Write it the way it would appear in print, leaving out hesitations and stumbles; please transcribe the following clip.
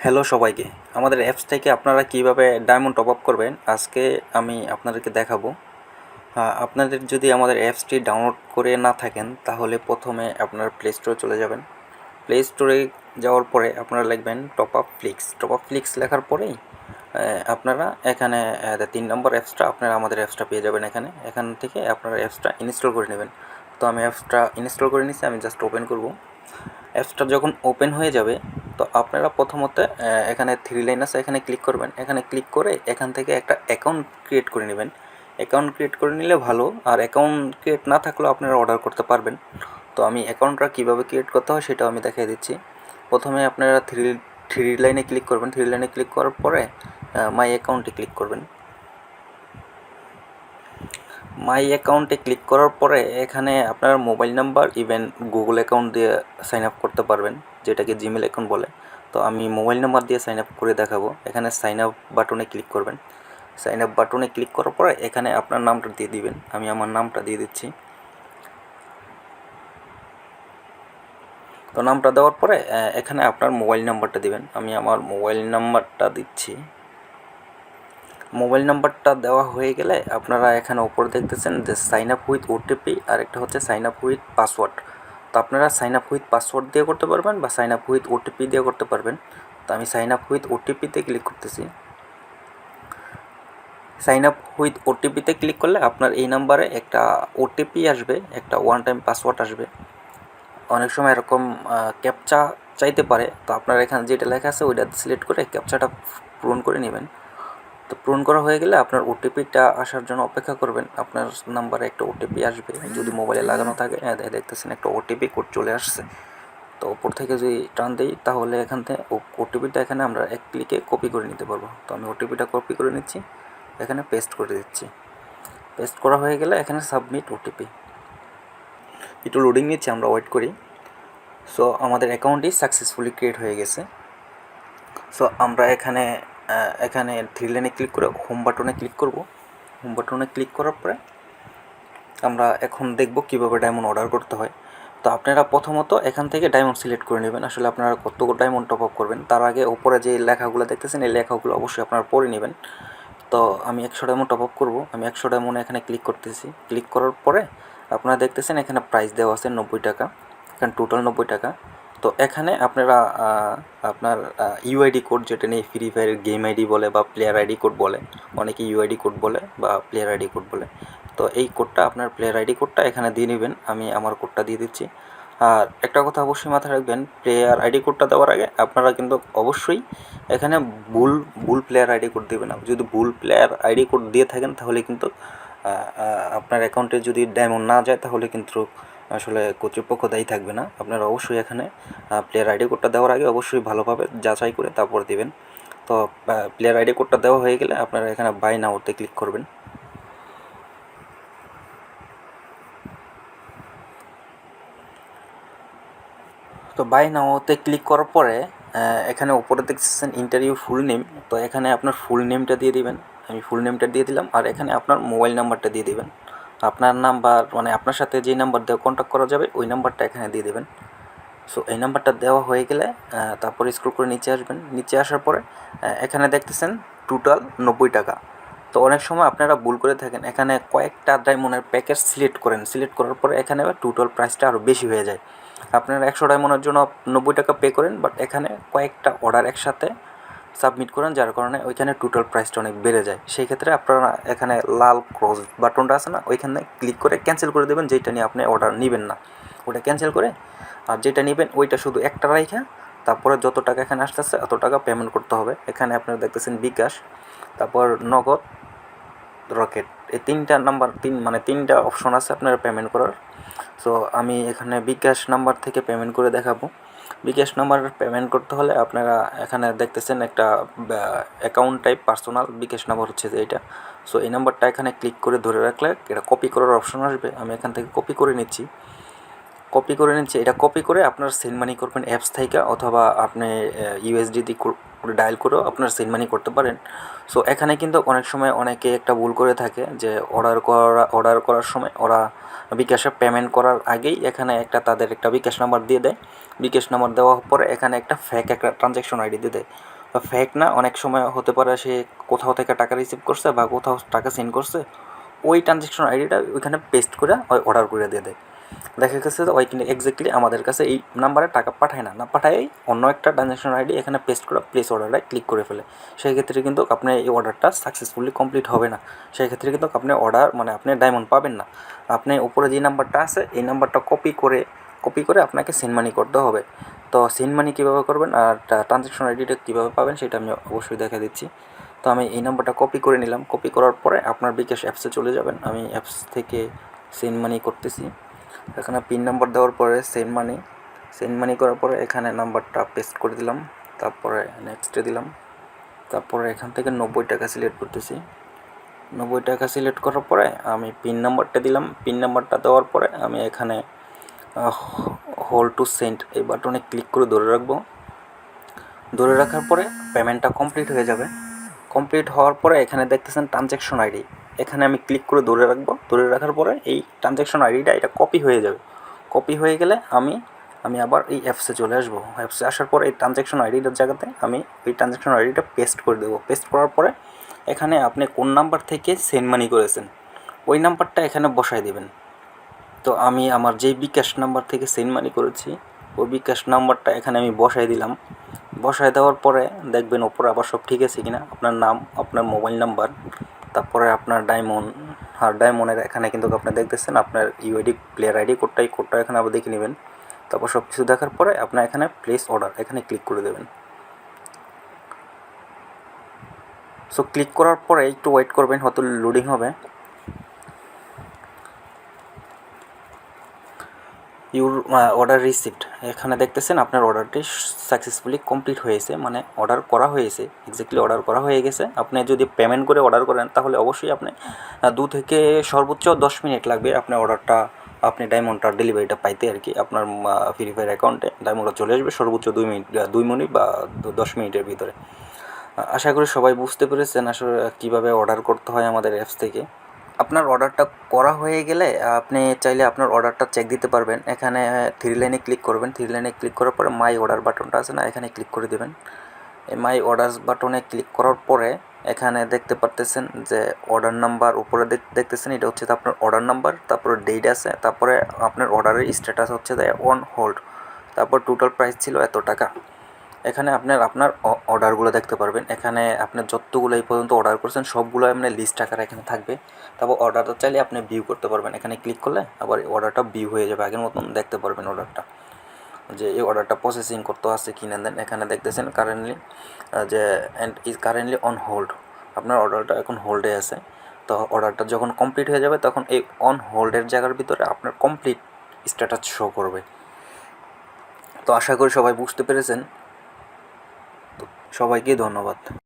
Hello সবাইকে। আমাদের apps থেকে আপনারা কিভাবে ডায়মন্ড টপ আপ করবেন আজকে আমি আপনাদেরকে দেখাবো। আপনাদের যদি আমাদের অ্যাপসটি ডাউনলোড করে না থাকেন তাহলে প্রথমে আপনার প্লে স্টোরে চলে যাবেন। প্লে স্টোরে যাওয়ার পরে আপনারা লিখবেন top up flicks. Top up flicks লেখার পরেই আপনারা এখানে ৩ নম্বর অ্যাপসটা আপনারা আমাদের অ্যাপসটা পেয়ে যাবেন। এখান থেকে আপনারা অ্যাপসটা ইনস্টল করে নেবেন। তো আমি অ্যাপসটা ইনস্টল করে নিচ্ছি, আমি জাস্ট ওপেন করব। অ্যাপসটা যখন ওপেন হয়ে যাবে তো আপনারা প্রথমত এখানে 3 লাইন আছে, এখানে ক্লিক করবেন। এখানে ক্লিক করে এখান থেকে একটা অ্যাকাউন্ট ক্রিয়েট করে নেবেন। অ্যাকাউন্ট ক্রিয়েট করে নিলে ভালো, আর অ্যাকাউন্ট ক্রিয়েট না থাকলেও আপনারা অর্ডার করতে পারবেন। তো আমি অ্যাকাউন্টটা কীভাবে ক্রিয়েট করতে হয় সেটাও আমি দেখিয়ে দিচ্ছি। প্রথমে আপনারা থ্রি লাইনে ক্লিক করবেন। 3 লাইনে ক্লিক করার পরে মাই অ্যাকাউন্টে ক্লিক করবেন। মাই অ্যাকাউন্টে ক্লিক করার পরে এখানে আপনার mobile number even Google account দিয়ে সাইন আপ করতে পারবেন, যেটাকে জিমেল অ্যাকাউন্ট বলে। তো আমি মোবাইল নাম্বার দিয়ে সাইন আপ করে দেখাবো। এখানে সাইন আপ বাটনে ক্লিক করবেন। সাইন আপ বাটনে ক্লিক করার পরে এখানে আপনার নামটা দিয়ে দিবেন। আমি আমার নামটা দিয়ে দিচ্ছি। তো নামটা দেওয়ার পরে এখানে আপনার মোবাইল নাম্বারটা দিবেন। আমি আমার মোবাইল নাম্বারটা দিচ্ছি। মোবাইল নাম্বারটা দেওয়া হয়ে গেলে আপনারা এখানে ওপরে দেখতেছেন যে সাইন আপ উইথ ওটিপি আর একটা হচ্ছে সাইন আপ উইথ পাসওয়ার্ড। তো আপনারা সাইন আপ উইথ পাসওয়ার্ড দিয়ে করতে পারবেন বা সাইন আপ উইথ ওটিপি দিয়ে করতে পারবেন। তো আমি সাইন আপ উইথ ওটিপিতে ক্লিক করতেছি। সাইন আপ উইথ ওটিপিতে ক্লিক করলে আপনার এই নাম্বারে একটা ওটিপি আসবে, একটা ওয়ান টাইম পাসওয়ার্ড আসবে। অনেক সময় এরকম ক্যাপচা চাইতে পারে। তো আপনার এখানে যেটা লেখা আছে ওইটা সিলেক্ট করে ক্যাপচাটা পূরণ করে নেবেন। তো পূরণ করা হয়ে গেলে আপনার ওটিপিটা আসার জন্য অপেক্ষা করবেন। আপনার নাম্বারে একটা ওটিপি আসবে, যদি মোবাইলে লাগানো থাকে। দেখতেছেন একটা ওটিপি কোড চলে আসছে। তো ওপর থেকে যদি টান দিই তাহলে এখান থেকে ওটিপিটা এখানে আমরা এক ক্লিকে কপি করে নিতে পারবো। তো আমি ওটিপিটা কপি করে নিচ্ছি, এখানে পেস্ট করে দিচ্ছি। পেস্ট করা হয়ে গেলে এখানে সাবমিট ওটিপি। একটু লোডিং নিচ্ছে, আমরা ওয়েট করি। সো আমাদের অ্যাকাউন্টটি সাকসেসফুলি ক্রিয়েট হয়ে গেছে। সো আমরা এখানে 3 লাইনে ক্লিক করে হোম বাটনে ক্লিক করব। হোম বাটনে ক্লিক করার পরে আমরা এখন দেখব কীভাবে ডায়মন্ড অর্ডার করতে হয়। তো আপনারা প্রথমত এখান থেকে ডায়মন্ড সিলেক্ট করে নেবেন। আসলে আপনারা কত ডায়মন্ড টপ আপ করবেন তার আগে ওপরে যে লেখাগুলো দেখতেছেন এই লেখাগুলো অবশ্যই আপনারা পড়ে নেবেন। তো আমি 100 ডায়মন্ড টপ আপ করবো। আমি 100 ডায়মন্ডে এখানে ক্লিক করতেছি। ক্লিক করার পরে আপনারা দেখতেছেন এখানে প্রাইস দেওয়া আছে 90 টাকা, এখানে টোটাল 90 টাকা। তো এখানে আপনারা আপনার ইউআইডি কোড, যেটা নিয়ে ফ্রি ফায়ারের গেম আইডি বলে বা প্লেয়ার আইডি কোড বলে, অনেকে ইউআইডি কোড বলে বা প্লেয়ার আইডি কোড বলে। তো এই কোডটা আপনার প্লেয়ার আইডি কোডটা এখানে দিয়ে নেবেন। আমি আমার কোডটা দিয়ে দিচ্ছি। আর একটা কথা অবশ্যই মাথায় রাখবেন, প্লেয়ার আইডি কোডটা দেওয়ার আগে আপনারা কিন্তু অবশ্যই এখানে ভুল প্লেয়ার আইডি কোড দেবেন না। যদি ভুল প্লেয়ার আইডি কোড দিয়ে থাকেন তাহলে কিন্তু আপনার অ্যাকাউন্টে যদি ডায়মন্ড না যায় তাহলে কিন্তু আসলে কর্তৃপক্ষ দায়ী থাকবে না। আপনারা অবশ্যই এখানে প্লেয়ার আইডি কোডটা দেওয়ার আগে অবশ্যই ভালোভাবে যাচাই করে তারপর দেবেন। তো প্লেয়ার আইডি কোডটা দেওয়া হয়ে গেলে আপনারা এখানে বাই নাওতে ক্লিক করবেন। তো বাই নাওতে ক্লিক করার পরে এখানে উপরে দেখতেছেন ইন্টারভিউ ফুল নেম। তো এখানে আপনার ফুল নেমটা দিয়ে দিবেন। আমি ফুল নেমটা দিয়ে দিলাম। আর এখানে আপনার মোবাইল নাম্বারটা দিয়ে দিবেন। আপনার নাম্বার মানে আপনার সাথে যে নাম্বার দিয়ে কন্ট্যাক্ট করা যাবে ওই নাম্বারটা এখানে দিয়ে দেবেন। সো এই নাম্বারটা দেওয়া হয়ে গেলে তারপরে স্ক্রল করে নিচে আসবেন। নিচে আসার পরে এখানে দেখতেছেন টোটাল 90 টাকা। তো অনেক সময় আপনারা ভুল করে থাকেন, এখানে কয়েকটা ডায়মন্ডের প্যাকেজ সিলেক্ট করেন। সিলেক্ট করার পরে এখানে টোটাল প্রাইসটা আরও বেশি হয়ে যায়। আপনারা 100 ডায়মন্ডের জন্য 90 টাকা পে করেন, বাট এখানে কয়েকটা অর্ডার একসাথে সাবমিট করেন, যার কারণে ওইখানে টোটাল প্রাইসটা অনেক বেড়ে যায়। সেই ক্ষেত্রে আপনারা এখানে লাল ক্রস বাটনটা আছে না, ওইখানে ক্লিক করে ক্যান্সেল করে দেবেন। যেটা নিয়ে আপনি অর্ডার নেবেন না ওটা ক্যান্সেল করে, আর যেটা নেবেন ওইটা শুধু একটা রাইখা তারপরে যত টাকা এখানে আসতেছে অত টাকা পেমেন্ট করতে হবে। এখানে আপনারা দেখতেছেন বিকাশ, তারপর নগদ, রকেট, এই তিনটা অপশন আছে আপনার পেমেন্ট করার। সো আমি এখানে বিকাশ নাম্বার থেকে পেমেন্ট করে দেখাবো। বিকাশ নাম্বার পেমেন্ট করতে হলে আপনারা এখানে দেখতেছেন একটা অ্যাকাউন্ট টাইপ পার্সোনাল বিকাশ নাম্বার হচ্ছে যে এইটা। সো এই নাম্বারটা এখানে ক্লিক করে ধরে রাখলে এটা কপি করার অপশন আসবে। আমি এখান থেকে কপি করে নিচ্ছি। এটা কপি করে আপনার সেন্ড মানি করবেন অ্যাপস থেকে, অথবা আপনি ইউএসডিটি ডায়াল করেও আপনার সেন্ড মানি করতে পারেন। সো এখানে কিন্তু অনেক সময় অনেকে একটা ভুল করে থাকে যে অর্ডার করার সময় ওরা বিকাশে পেমেন্ট করার আগেই এখানে তাদের একটা বিকাশ নাম্বার দিয়ে দেয়। বিকাশ নাম্বার দেওয়ার পরে এখানে একটা ফেক একটা ট্রানজ্যাকশন আইডি দিয়ে দেয়। ফেক না, অনেক সময় হতে পারে সে কোথাও থেকে টাকা রিসিভ করছে বা কোথাও টাকা সেন্ড করছে, ওই ট্রানজ্যাকশন আইডিটা ওইখানে পেস্ট করে অর্ডার করে দিয়ে দেয়। দেখা গেছে যে ওই কিন্তু এক্স্যাক্টলি আমাদের কাছে এই নাম্বারে টাকা পাঠায় না, না পাঠায় অন্য একটা ট্রানজ্যাকশন আইডি এখানে পেস্ট করে প্লেস অর্ডারে ক্লিক করে ফেলে। সেই ক্ষেত্রে কিন্তু আপনি এই অর্ডারটা সাকসেসফুলি কমপ্লিট হবে না। সেই ক্ষেত্রে কিন্তু আপনি অর্ডার মানে আপনি ডায়মন্ড পাবেন না। আপনি উপরে যে নাম্বারটা আছে এই নাম্বারটা কপি করে আপনাকে সেন্ড মানি করতে হবে। তো সেন্ড মানি কীভাবে করবেন আর ট্রানজ্যাকশন আইডিটা কীভাবে পাবেন সেটা আমি অবশ্যই দেখা দিচ্ছি। তো আমি এই নাম্বারটা কপি করে নিলাম। কপি করার পরে আপনার বিকাশ অ্যাপসে চলে যাবেন। আমি অ্যাপস থেকে সেন্ড মানি করতেছি। এখানে পিন নাম্বার দেওয়ার পরে সেন্ড মানি করার পরে এখানে নাম্বারটা পেস্ট করে দিলাম, তারপরে নেক্সটে দিলাম, তারপরে এখান থেকে 90 টাকা সিলেক্ট করতেছি। 90 টাকা সিলেক্ট করার পরে আমি পিন নাম্বারটা দিলাম। পিন নাম্বারটা দেওয়ার পরে আমি এখানে হোল্ড টু সেন্ড এই বাটনে ক্লিক করে ধরে রাখবো। ধরে রাখার পরে পেমেন্টটা কমপ্লিট হয়ে যাবে। কমপ্লিট হওয়ার পরে এখানে দেখতেছেন ট্রানজ্যাকশন আইডি, এখানে আমি ক্লিক করে ধরে রাখবো। ধরে রাখার পরে এই ট্রানজ্যাকশন আইডিটা এটা কপি হয়ে যাবে। কপি হয়ে গেলে আমি আবার এই অ্যাপসে চলে আসবো। অ্যাপসে আসার পর এই ট্রানজ্যাকশন আইডিটার জায়গাতে আমি এই ট্রানজ্যাকশন আইডিটা পেস্ট করে দেবো। পেস্ট করার পরে এখানে আপনি কোন নাম্বার থেকে সেন্ড মানি করেছেন ওই নাম্বারটা এখানে বসায় দেবেন। তো আমি আমার যেই বিকাশ নাম্বার থেকে সেন্ড মানি করেছি ওই বিকাশ নাম্বারটা এখানে আমি বসায় দিলাম। বসায় দেওয়ার পরে দেখবেন ওপরে আবার সব ঠিক আছে কিনা, আপনার নাম, আপনার মোবাইল নাম্বার, তারপরে আপনার ডায়মন্ড, আর ডায়মন্ডের এখানে কিন্তু আপনি দেখতেছেন আপনার ইউআইডি প্লেয়ার আইডি কোডটা এখানে আবার দেখে নেবেন। তারপর সব কিছু দেখার পরে আপনার এখানে প্লেস অর্ডার এখানে ক্লিক করে দেবেন। সো ক্লিক করার পরে একটু ওয়েট করবেন, হয়তো লোডিং হবে। অর্ডার রিসিভড এখানে দেখতেছেন আপনার অর্ডারটি সাকসেসফুলি কমপ্লিট হয়েছে, মানে অর্ডার করা হয়েছে, এক্স্যাক্টলি অর্ডার করা হয়ে গেছে। আপনি যদি পেমেন্ট করে অর্ডার করেন তাহলে অবশ্যই আপনি 2 থেকে সর্বোচ্চ 10 মিনিট লাগবে আপনার অর্ডারটা, আপনি ডায়মন্ডটার ডেলিভারিটা পাইতে আর কি। আপনার ফ্রি ফায়ার অ্যাকাউন্টে ডায়মন্ডটা চলে আসবে সর্বোচ্চ 2 মিনিট বা 10 মিনিটের ভিতরে। আশা করি সবাই বুঝতে পেরেছেন আসলে কীভাবে অর্ডার করতে হয় আমাদের অ্যাপস থেকে। আপনার অর্ডারটা করা হয়ে গেলে আপনি চাইলে আপনার অর্ডারটা চেক দিতে পারবেন। এখানে 3 লাইনে ক্লিক করবেন। 3 লাইনে ক্লিক করার পরে মাই অর্ডার বাটনটা আছে না, এখানে ক্লিক করে দেবেন। এই মাই অর্ডারস বাটনে ক্লিক করার পরে এখানে দেখতে পারতেছেন যে অর্ডার নাম্বার উপরে দেখতেছেন, এটা হচ্ছে আপনার অর্ডার নাম্বার, তারপরে ডেট আছে, তারপরে আপনার অর্ডারের স্ট্যাটাস হচ্ছে অন হোল্ড, তারপর টোটাল প্রাইস ছিল এত টাকা। এখানে আপনার অর্ডারগুলো দেখতে পারবেন। এখানে আপনার যতগুলো এই পর্যন্ত অর্ডার করেছেন সবগুলো আপনার লিস্ট আকারে এখানে থাকবে। তারপর অর্ডারটা চাইলে আপনি ভিউ করতে পারবেন। এখানে ক্লিক করলে আবার অর্ডারটা ভিউ হয়ে যাবে, আগের মতন দেখতে পারবেন অর্ডারটা, যে এই অর্ডারটা প্রসেসিং করতে আসছে কিনা। দেন এখানে দেখতেছেন কারেন্টলি যে and is currently on hold, আপনার অর্ডারটা এখন হোল্ডে আছে। তো অর্ডারটা যখন কমপ্লিট হয়ে যাবে তখন এই অন হোল্ডের জায়গার ভিতরে আপনার কমপ্লিট স্ট্যাটাস শো করবে। তো আশা করি সবাই বুঝতে পেরেছেন। তো সবাইকে ধন্যবাদ।